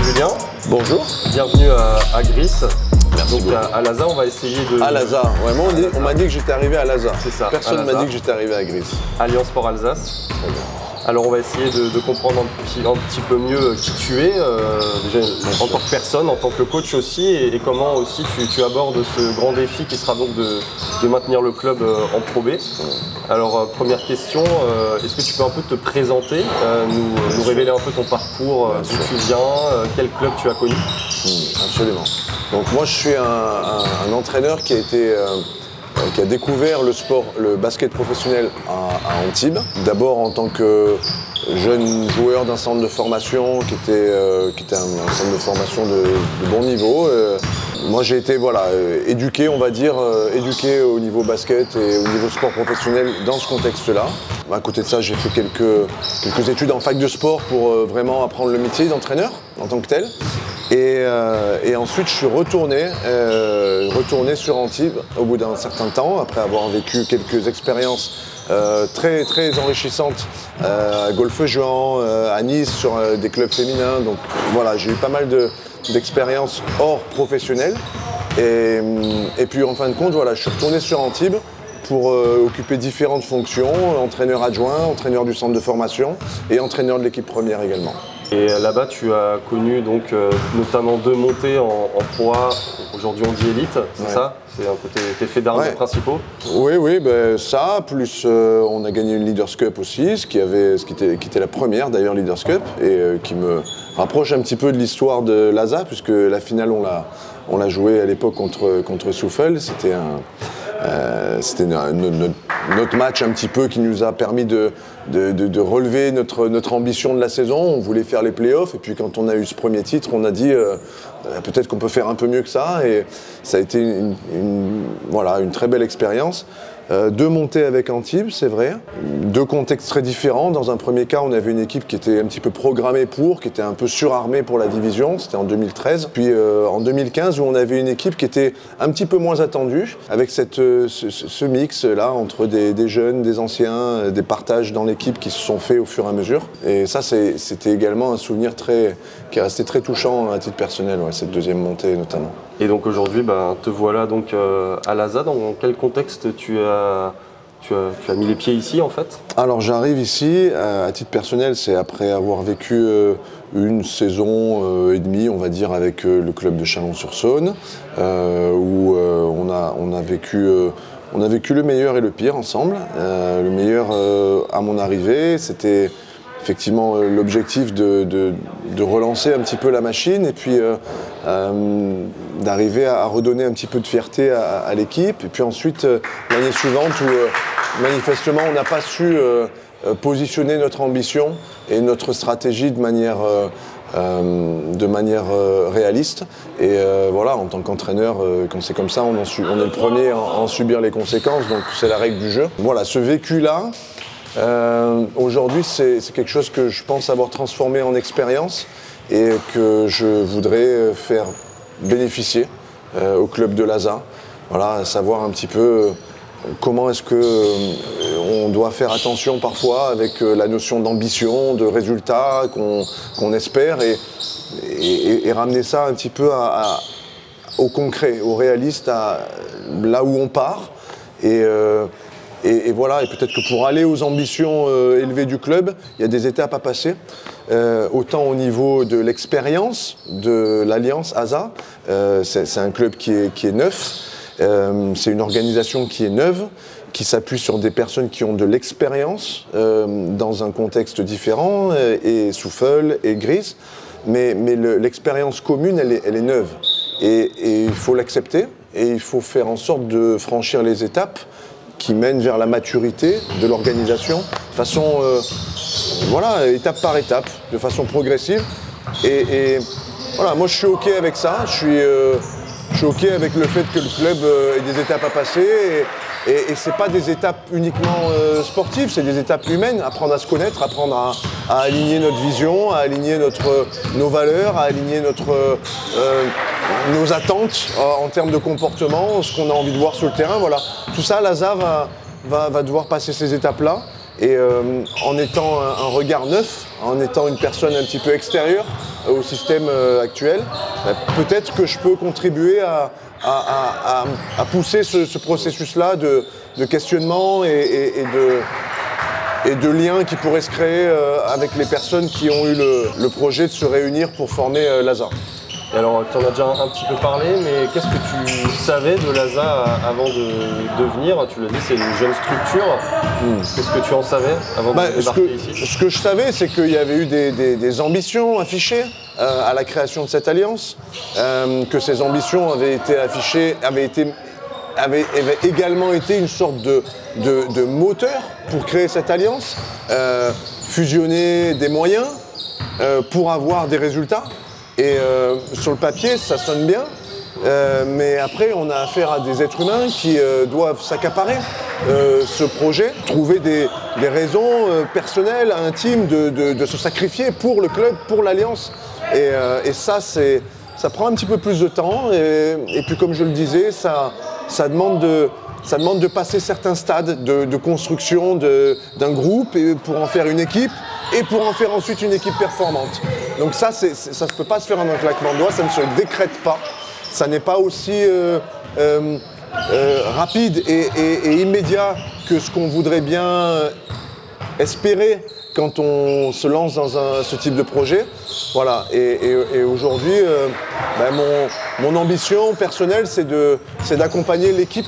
Julien. Bonjour. Bienvenue à Gris. Merci Donc beaucoup. à Laza, on va essayer de... À Laza, ouais, moi on m'a dit que j'étais arrivé à Laza. C'est ça, Personne à m'a Laza. dit que j'étais arrivé à Gris. Alliance Sport Alsace. Très bien. Alors on va essayer de comprendre un petit peu mieux qui tu es, déjà en tant que personne, en tant que coach aussi, et comment aussi tu abordes ce grand défi qui sera donc de maintenir le club en Pro B. Alors première question, est-ce que tu peux un peu te présenter, nous révéler un peu ton parcours, d'où tu viens, quel club tu as connu? Absolument. Donc moi je suis un entraîneur qui a découvert le sport, le basket professionnel à Antibes. D'abord en tant que jeune joueur d'un centre de formation qui était un centre de formation de bon niveau. Moi j'ai été éduqué, on va dire, éduqué au niveau basket et au niveau sport professionnel dans ce contexte-là. À côté de ça, j'ai fait quelques études en fac de sport pour vraiment apprendre le métier d'entraîneur en tant que tel. Et ensuite, je suis retourné sur Antibes au bout d'un certain temps, après avoir vécu quelques expériences très enrichissantes à Golfe-Juan, à Nice, sur des clubs féminins. Donc voilà, j'ai eu pas mal d'expériences hors professionnelles. Et puis en fin de compte, voilà, je suis retourné sur Antibes pour occuper différentes fonctions, entraîneur adjoint, entraîneur du centre de formation et entraîneur de l'équipe première également. Et là-bas, tu as connu donc notamment 2 montées en Pro A. Aujourd'hui, on dit élite, c'est ça? C'est un côté tes faits d'armes principaux? Oui, ben, ça, plus on a gagné une Leaders Cup aussi, qui était la première d'ailleurs Leaders Cup, et qui me rapproche un petit peu de l'histoire de Laza, puisque la finale, on l'a jouée à l'époque contre Souffel. C'était notre match un petit peu qui nous a permis de relever notre ambition de la saison. On voulait faire les playoffs et puis quand on a eu ce premier titre, on a dit peut-être qu'on peut faire un peu mieux que ça, et ça a été une très belle expérience. 2 montées avec Antibes, c'est vrai. 2 contextes très différents. Dans un premier cas, on avait une équipe qui était un petit peu programmée qui était un peu surarmée pour la division. C'était en 2013. Puis en 2015, où on avait une équipe qui était un petit peu moins attendue, avec ce mix-là entre des jeunes, des anciens, des partages dans l'équipe qui se sont faits au fur et à mesure. Et ça, c'était également un souvenir qui est resté très touchant à titre personnel, cette deuxième montée notamment. Et donc aujourd'hui, te voilà donc à Laza. Dans quel contexte tu as mis les pieds ici en fait? Alors j'arrive ici, à titre personnel, c'est après avoir vécu une saison et demie, on va dire, avec le club de Chalon-sur-Saône, où on a vécu le meilleur et le pire ensemble. Le meilleur à mon arrivée, c'était effectivement l'objectif de relancer un petit peu la machine et puis d'arriver à redonner un petit peu de fierté à l'équipe. Et puis ensuite, l'année suivante, où manifestement on n'a pas su positionner notre ambition et notre stratégie de manière réaliste. Et voilà, en tant qu'entraîneur, quand c'est comme ça, on est le premier à en subir les conséquences, donc c'est la règle du jeu. Voilà, ce vécu-là, aujourd'hui, c'est quelque chose que je pense avoir transformé en expérience et que je voudrais faire bénéficier au club de Laza. Voilà, savoir un petit peu comment est-ce qu'on doit faire attention parfois avec la notion d'ambition, de résultat qu'on espère, et ramener ça un petit peu au concret, au réaliste, là où on part. Et voilà, et peut-être que pour aller aux ambitions élevées du club, il y a des étapes à passer, autant au niveau de l'expérience de l'Alliance ASA. C'est un club qui est neuf, c'est une organisation qui est neuve, qui s'appuie sur des personnes qui ont de l'expérience dans un contexte différent, et Souffel et Gris, mais l'expérience commune, elle est neuve. Et il faut l'accepter, et il faut faire en sorte de franchir les étapes qui mène vers la maturité de l'organisation, de façon, étape par étape, de façon progressive. Et voilà, moi je suis OK avec ça, je suis OK avec le fait que le club ait des étapes à passer. Et ce n'est pas des étapes uniquement sportives, c'est des étapes humaines, apprendre à se connaître, apprendre à aligner notre vision, à aligner nos valeurs, à aligner nos attentes en termes de comportement, ce qu'on a envie de voir sur le terrain. Voilà. Tout ça, Laza va devoir passer ces étapes-là, et en étant un regard neuf, en étant une personne un petit peu extérieure, au système actuel, peut-être que je peux contribuer à pousser ce processus-là de questionnement et de liens qui pourraient se créer avec les personnes qui ont eu le projet de se réunir pour former l'ASA. Et alors, tu en as déjà un petit peu parlé, mais qu'est-ce que tu savais de l'ASA avant de venir? Tu l'as dit, c'est une jeune structure. Qu'est-ce que tu en savais avant de débarquer ici? Ce que je savais, c'est qu'il y avait eu des ambitions affichées à la création de cette alliance, que ces ambitions avaient été affichées, avaient également été une sorte de moteur pour créer cette alliance, fusionner des moyens pour avoir des résultats. Et sur le papier, ça sonne bien, mais après, on a affaire à des êtres humains qui doivent s'accaparer ce projet, trouver des raisons personnelles, intimes de se sacrifier pour le club, pour l'Alliance. Et ça prend un petit peu plus de temps. Et puis, comme je le disais, ça demande de passer certains stades de construction d'un groupe pour en faire une équipe. Et pour en faire ensuite une équipe performante. Donc ça ne peut pas se faire en un claquement de doigts, ça ne se décrète pas. Ça n'est pas aussi rapide et immédiat que ce qu'on voudrait bien espérer quand on se lance dans ce type de projet. Voilà. Et aujourd'hui, mon ambition personnelle, c'est d'accompagner l'équipe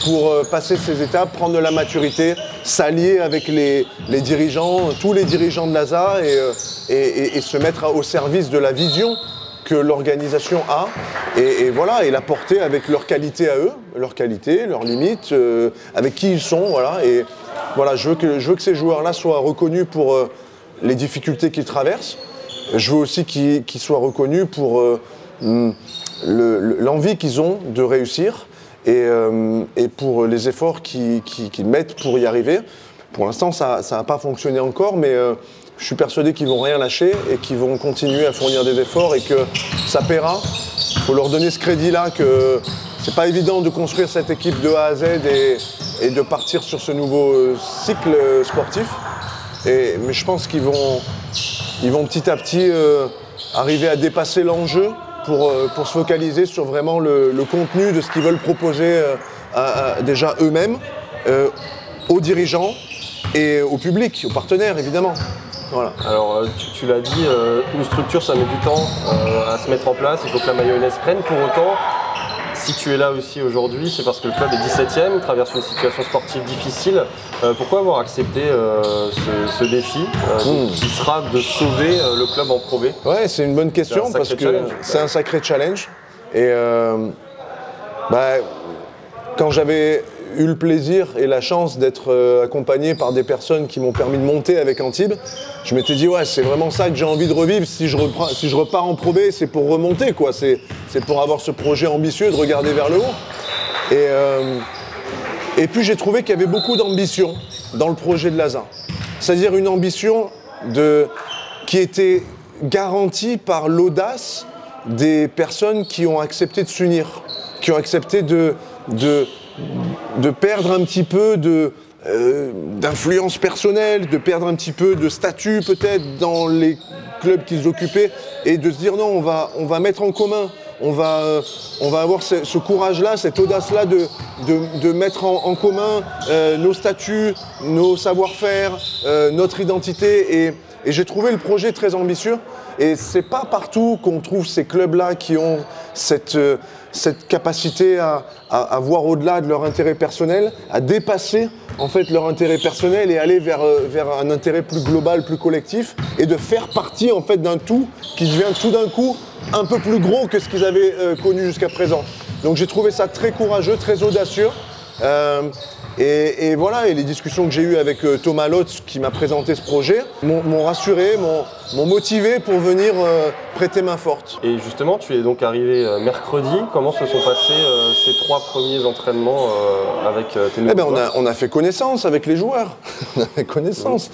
pour passer ces étapes, prendre de la maturité, s'allier avec les dirigeants, tous les dirigeants de l'ASA et se mettre au service de la vision que l'organisation a et voilà, et la porter avec leurs qualités à eux, leurs limites, avec qui ils sont, voilà. Et voilà, je veux que ces joueurs-là soient reconnus pour les difficultés qu'ils traversent. Je veux aussi qu'ils soient reconnus pour l'envie qu'ils ont de réussir et pour les efforts qu'ils mettent pour y arriver. Pour l'instant, ça n'a pas fonctionné encore, mais je suis persuadé qu'ils ne vont rien lâcher et qu'ils vont continuer à fournir des efforts et que ça paiera. Il faut leur donner ce crédit-là que c'est pas évident de construire cette équipe de A à Z et de partir sur ce nouveau cycle sportif. Mais je pense qu'ils vont petit à petit arriver à dépasser l'enjeu pour se focaliser sur vraiment le contenu de ce qu'ils veulent proposer déjà eux-mêmes, aux dirigeants et au public, aux partenaires évidemment. Voilà. Alors tu l'as dit, une structure ça met du temps à se mettre en place, il faut que la mayonnaise prenne. Pour autant, si tu es là aussi aujourd'hui, c'est parce que le club est 17e, traverse une situation sportive difficile. Pourquoi avoir accepté ce défi qui sera de sauver le club en Pro B? Ouais, c'est une bonne question parce que c'est un sacré challenge. Et quand j'avais eu le plaisir et la chance d'être accompagné par des personnes qui m'ont permis de monter avec Antibes, je m'étais dit ouais, c'est vraiment ça que j'ai envie de revivre. Si je repars en Pro B, c'est pour remonter, quoi. C'est pour avoir ce projet ambitieux de regarder vers le haut. Et puis j'ai trouvé qu'il y avait beaucoup d'ambition dans le projet de l'ASA. C'est-à-dire une ambition qui était garantie par l'audace des personnes qui ont accepté de s'unir, qui ont accepté de perdre un petit peu d'influence personnelle, de perdre un petit peu de statut peut-être dans les clubs qu'ils occupaient et de se dire non, on va mettre en commun, on va avoir ce courage-là, cette audace-là de mettre en commun nos statuts, nos savoir-faire, notre identité et j'ai trouvé le projet très ambitieux et c'est pas partout qu'on trouve ces clubs-là qui ont cette capacité à voir au-delà de leur intérêt personnel, à dépasser en fait leur intérêt personnel et aller vers un intérêt plus global, plus collectif et de faire partie en fait d'un tout qui devient tout d'un coup un peu plus gros que ce qu'ils avaient connu jusqu'à présent. Donc j'ai trouvé ça très courageux, très audacieux. Et voilà, et les discussions que j'ai eues avec Thomas Lotz qui m'a présenté ce projet m'ont rassuré, m'ont motivé pour venir prêter main forte. Et justement, tu es donc arrivé mercredi. Comment se sont passés ces 3 premiers entraînements avec tes nouveaux joueurs? On a fait connaissance avec les joueurs. On a fait connaissance.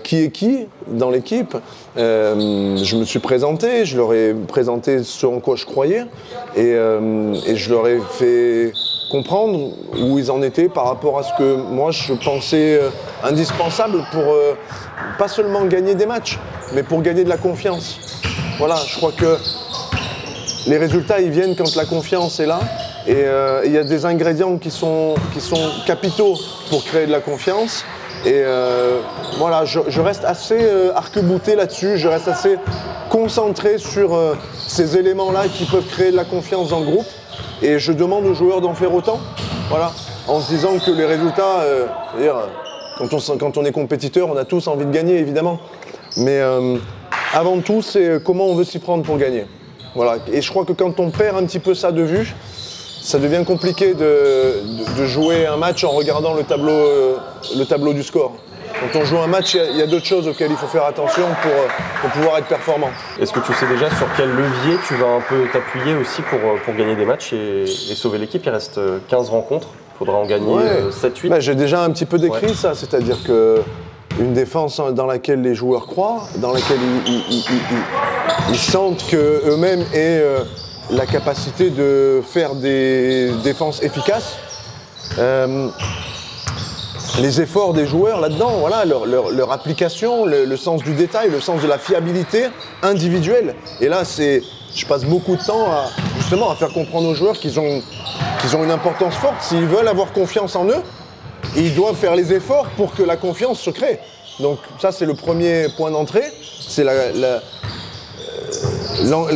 Qui est qui dans l'équipe. Je me suis présenté, je leur ai présenté ce en quoi je croyais et je leur ai fait comprendre où ils en étaient par rapport à ce que moi je pensais indispensable pour pas seulement gagner des matchs, mais pour gagner de la confiance. voilà, je crois que les résultats ils viennent quand la confiance est là. Et il y a des ingrédients qui sont capitaux pour créer de la confiance. Et voilà, je reste assez arc-bouté là-dessus, je reste assez concentré sur ces éléments-là qui peuvent créer de la confiance dans le groupe. Et je demande aux joueurs d'en faire autant, voilà, en se disant que les résultats, quand on est compétiteur, on a tous envie de gagner évidemment. Mais avant tout, c'est comment on veut s'y prendre pour gagner. Voilà. Et je crois que quand on perd un petit peu ça de vue, ça devient compliqué de jouer un match en regardant le tableau du score. Quand on joue un match, il y a d'autres choses auxquelles il faut faire attention pour pouvoir être performant. Est-ce que tu sais déjà sur quel levier tu vas un peu t'appuyer aussi pour gagner des matchs et sauver l'équipe? Il reste 15 rencontres, il faudra en gagner 7-8. J'ai déjà un petit peu décrit ça, c'est-à-dire qu'une défense dans laquelle les joueurs croient, dans laquelle ils sentent qu'eux-mêmes aient la capacité de faire des défenses efficaces. Les efforts des joueurs là-dedans, voilà, leur application, le sens du détail, le sens de la fiabilité individuelle. Et là, je passe beaucoup de temps justement à faire comprendre aux joueurs qu'ils ont une importance forte. S'ils veulent avoir confiance en eux, ils doivent faire les efforts pour que la confiance se crée. Donc ça, c'est le premier point d'entrée. C'est la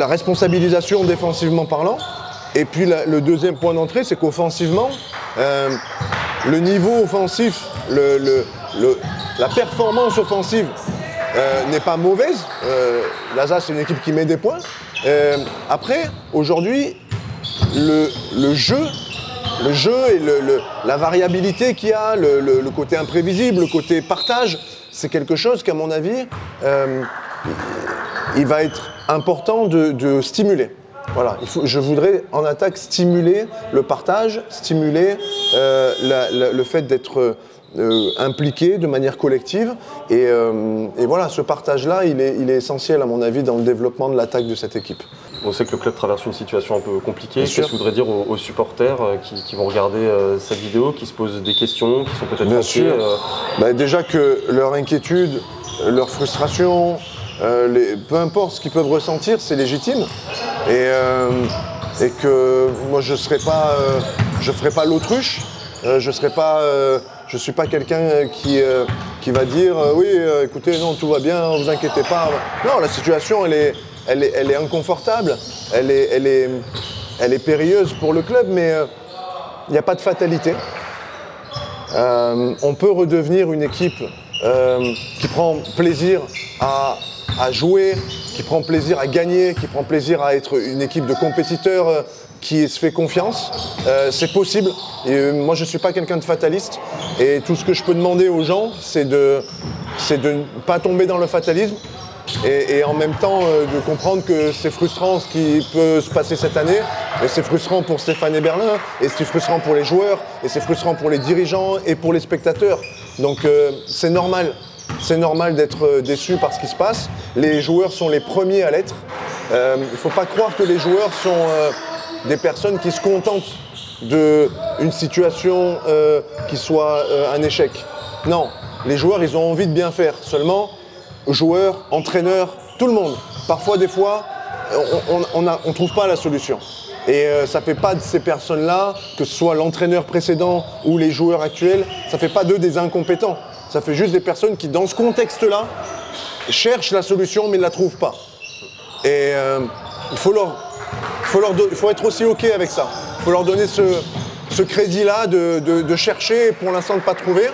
responsabilisation défensivement parlant. Et puis le deuxième point d'entrée, c'est qu'offensivement, le niveau offensif, la performance offensive n'est pas mauvaise. L'Alsace, c'est une équipe qui met des points. Après, aujourd'hui, le jeu et la variabilité qu'il y a, le côté imprévisible, le côté partage, c'est quelque chose qu'à mon avis, il va être important de stimuler. Voilà, je voudrais en attaque stimuler le partage, stimuler le fait d'être impliqué de manière collective. Et voilà, ce partage-là, il est essentiel à mon avis dans le développement de l'attaque de cette équipe. On sait que le club traverse une situation un peu compliquée. Qu'est-ce que tu voudrais dire aux supporters qui vont regarder cette vidéo, qui se posent des questions, qui sont peut-être inquiets déjà que leur inquiétude, leur frustration, peu importe ce qu'ils peuvent ressentir, c'est légitime. Et que moi je ferai pas l'autruche, je suis pas quelqu'un qui va dire oui écoutez non tout va bien, vous inquiétez pas. Non, la situation elle est inconfortable, elle est périlleuse pour le club, mais il n'y a pas de fatalité. On peut redevenir une équipe qui prend plaisir à jouer, qui prend plaisir à gagner, qui prend plaisir à être une équipe de compétiteurs qui se fait confiance. C'est possible. Et moi, je ne suis pas quelqu'un de fataliste. Et tout ce que je peux demander aux gens, c'est de ne pas tomber dans le fatalisme et en même temps de comprendre que c'est frustrant ce qui peut se passer cette année. Et c'est frustrant pour Stéphane Eberlin, et c'est frustrant pour les joueurs, et c'est frustrant pour les dirigeants et pour les spectateurs. Donc c'est normal. C'est normal d'être déçu par ce qui se passe. Les joueurs sont les premiers à l'être. Il ne faut pas croire que les joueurs sont des personnes qui se contentent d'une situation qui soit un échec. Non, les joueurs, ils ont envie de bien faire. Seulement, joueurs, entraîneurs, tout le monde. Parfois, des fois, on ne trouve pas la solution. Et ça ne fait pas de ces personnes-là, que ce soit l'entraîneur précédent ou les joueurs actuels, ça ne fait pas d'eux des incompétents. Ça fait juste des personnes qui, dans ce contexte-là, cherchent la solution mais ne la trouvent pas. Et il faut être aussi OK avec ça. Il faut leur donner ce crédit-là de chercher et pour l'instant de ne pas trouver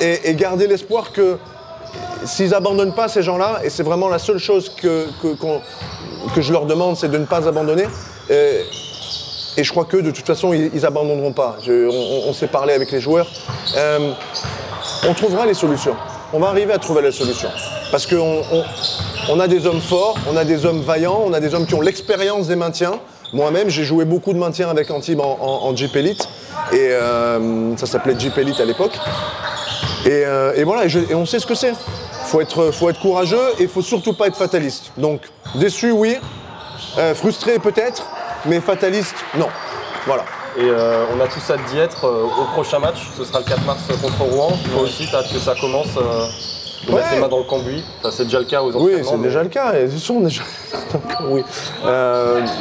et garder l'espoir que s'ils n'abandonnent pas ces gens-là, et c'est vraiment la seule chose que je leur demande, c'est de ne pas abandonner. Et je crois que de toute façon, ils n'abandonneront pas. On s'est parlé avec les joueurs. On trouvera les solutions. On va arriver à trouver la solution. Parce qu'on a des hommes forts, on a des hommes vaillants, on a des hommes qui ont l'expérience des maintiens. Moi-même, j'ai joué beaucoup de maintien avec Antibes en Jeep Elite. Et ça s'appelait Jeep Elite à l'époque. Et voilà, et on sait ce que c'est. Faut être courageux et il ne faut surtout pas être fataliste. Donc, déçu, oui. Frustré, peut-être. Mais fataliste, non. Voilà. Et on a tous hâte d'y être au prochain match. Ce sera le 4 mars contre Rouen. Toi aussi, tu as hâte que ça commence de mettre les mains dans le cambouis. Enfin, c'est déjà le cas aux entraînements. Oui, c'est déjà le cas. Ils sont déjà oui.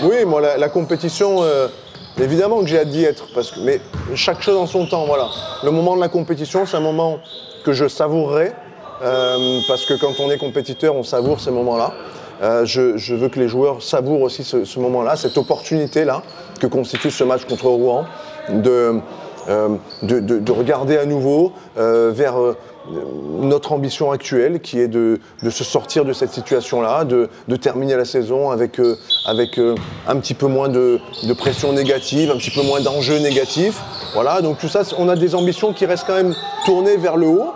Oui, moi, la compétition, évidemment que j'ai hâte d'y être. Mais chaque chose en son temps, voilà. Le moment de la compétition, c'est un moment que je savourerai. Parce que quand on est compétiteur, on savoure ces moments-là. Je veux que les joueurs savourent aussi ce moment-là, cette opportunité-là que constitue ce match contre Rouen, de regarder à nouveau vers notre ambition actuelle qui est de se sortir de cette situation-là, de terminer la saison avec un petit peu moins de pression négative, un petit peu moins d'enjeux négatifs. Voilà, donc tout ça, on a des ambitions qui restent quand même tournées vers le haut.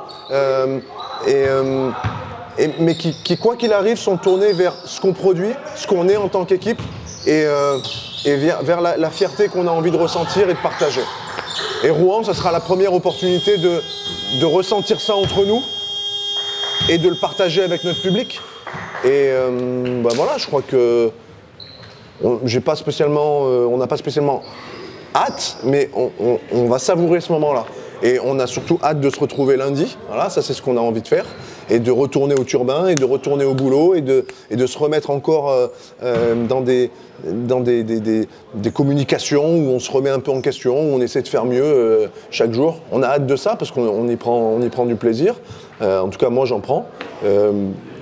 Mais qui, quoi qu'il arrive, sont tournés vers ce qu'on produit, ce qu'on est en tant qu'équipe et vers la fierté qu'on a envie de ressentir et de partager. Et Rouen, ça sera la première opportunité de ressentir ça entre nous et de le partager avec notre public. Et voilà, je crois que on n'a pas spécialement hâte, mais on va savourer ce moment-là. Et on a surtout hâte de se retrouver lundi, voilà, ça c'est ce qu'on a envie de faire, et de retourner au turbin, et de retourner au boulot, et de se remettre encore dans des communications où on se remet un peu en question, où on essaie de faire mieux chaque jour. On a hâte de ça parce qu'on y prend du plaisir, en tout cas moi j'en prends,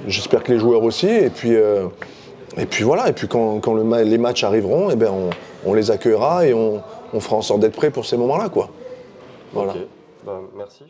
j'espère que les joueurs aussi, et puis voilà, et puis quand les matchs arriveront, eh ben on les accueillera et on fera en sorte d'être prêts pour ces moments-là, quoi. Voilà. Ok, merci.